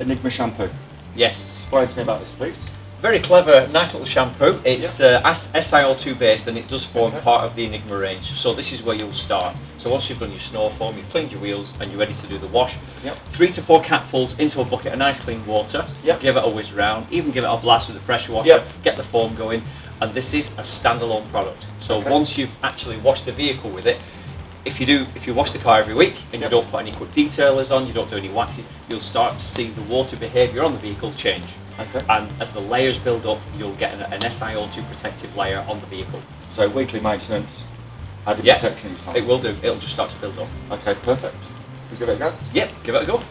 Enigma Shampoo. Yes. Explain to me about this, please. Very clever, nice little shampoo. It's SiO2 based and it does form part of the Enigma range. So this is where you'll start. So once you've done your snow foam, you've cleaned your wheels and you're ready to do the wash, 3 to 4 capfuls into a bucket of nice clean water, give it a whiz round, even give it a blast with a pressure washer, get the foam going, and this is a standalone product. So once you've actually washed the vehicle with it, if you wash the car every week and you don't put any quick detailers on, you don't do any waxes, you'll start to see the water behaviour on the vehicle change. And as the layers build up, you'll get an SiO2 protective layer on the vehicle. So weekly maintenance, added protection each time? It will do. It'll just start to build up. Okay, perfect. Should we give it a go? Yep, give it a go.